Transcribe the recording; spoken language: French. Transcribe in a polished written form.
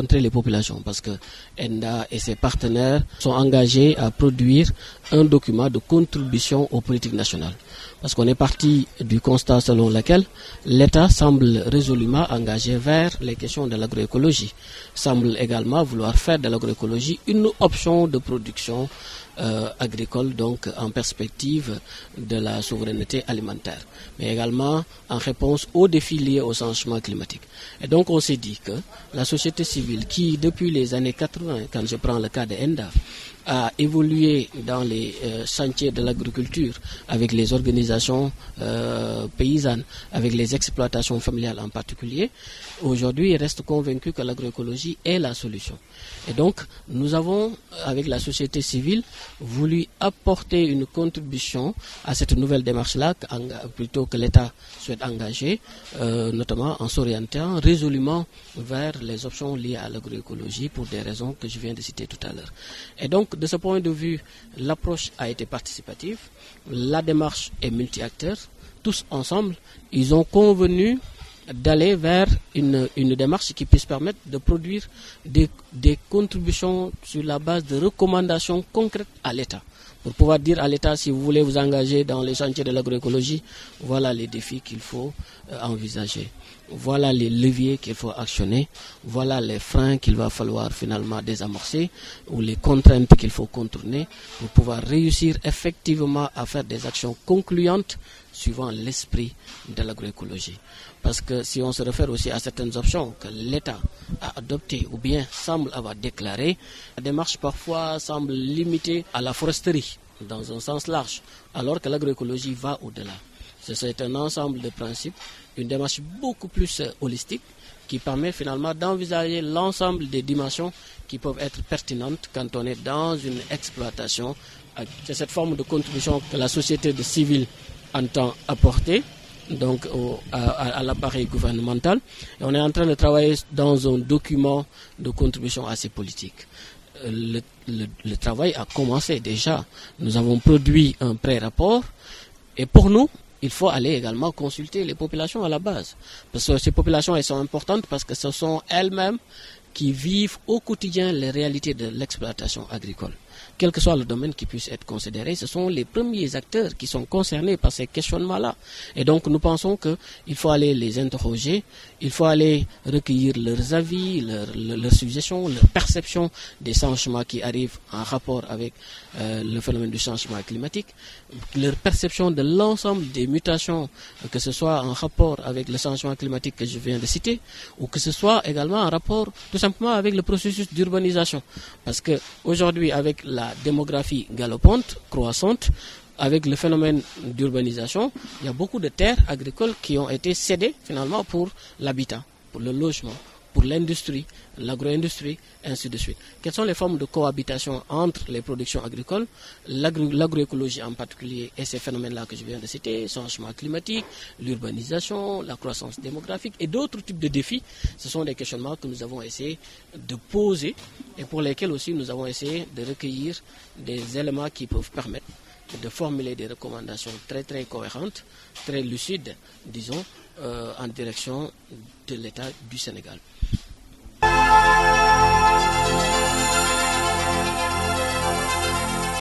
rencontrer les populations parce que ENDA et ses partenaires sont engagés à produire un document de contribution aux politiques nationales. Parce qu'on est parti du constat selon lequel l'État semble résolument engagé vers les questions de l'agroécologie, semble également vouloir faire de l'agroécologie une option de production agricole, donc en perspective de la souveraineté alimentaire, mais également en réponse aux défis liés au changement climatique. Et donc on s'est dit que la société civile qui, depuis les années 80, quand je prends le cas de ENDA, a évolué dans les chantiers de l'agriculture avec les organisations paysannes, avec les exploitations familiales en particulier, aujourd'hui il reste convaincu que l'agroécologie est la solution. Et donc nous avons, avec la société civile, voulu apporter une contribution à cette nouvelle démarche-là, plutôt que l'État souhaite engager, notamment en s'orientant résolument vers les options liées à l'agroécologie pour des raisons que je viens de citer tout à l'heure. Et donc, de ce point de vue, l'approche a été participative, la démarche est multi-acteurs, tous ensemble, ils ont convenu d'aller vers une démarche qui puisse permettre de produire des contributions sur la base de recommandations concrètes à l'État. Pour pouvoir dire à l'État, si vous voulez vous engager dans les chantiers de l'agroécologie, voilà les défis qu'il faut envisager. Voilà les leviers qu'il faut actionner. Voilà les freins qu'il va falloir finalement désamorcer ou les contraintes qu'il faut contourner pour pouvoir réussir effectivement à faire des actions concluantes suivant l'esprit de l'agroécologie. Parce que si on se réfère aussi à certaines options que l'État a adoptées ou bien semble avoir déclarées, la démarche parfois semble limitée à la foresterie dans un sens large, alors que l'agroécologie va au-delà. C'est un ensemble de principes, une démarche beaucoup plus holistique qui permet finalement d'envisager l'ensemble des dimensions qui peuvent être pertinentes quand on est dans une exploitation. C'est cette forme de contribution que la société civile entend apporter donc à l'appareil gouvernemental. Et on est en train de travailler dans un document de contribution à ces politiques. Le travail a commencé déjà. Nous avons produit un pré-rapport et pour nous, il faut aller également consulter les populations à la base. Parce que ces populations, elles sont importantes parce que ce sont elles-mêmes qui vivent au quotidien les réalités de l'exploitation agricole. Quel que soit le domaine qui puisse être considéré, ce sont les premiers acteurs qui sont concernés par ces questionnements-là. Et donc nous pensons qu'il faut aller les interroger, il faut aller recueillir leurs avis, leurs suggestions, leurs perceptions des changements qui arrivent en rapport avec le phénomène du changement climatique, leur perception de l'ensemble des mutations, que ce soit en rapport avec le changement climatique que je viens de citer, ou que ce soit également en rapport tout simplement avec le processus d'urbanisation. Parce qu'aujourd'hui, avec la démographie galopante, croissante, avec le phénomène d'urbanisation, il y a beaucoup de terres agricoles qui ont été cédées finalement pour l'habitat, pour le logement, pour l'industrie, l'agro-industrie, ainsi de suite. Quelles sont les formes de cohabitation entre les productions agricoles, l'agroécologie en particulier et ces phénomènes-là que je viens de citer, changement climatique, l'urbanisation, la croissance démographique et d'autres types de défis. Ce sont des questionnements que nous avons essayé de poser et pour lesquels aussi nous avons essayé de recueillir des éléments qui peuvent permettre de formuler des recommandations très très cohérentes, très lucides, disons, en direction de l'État du Sénégal.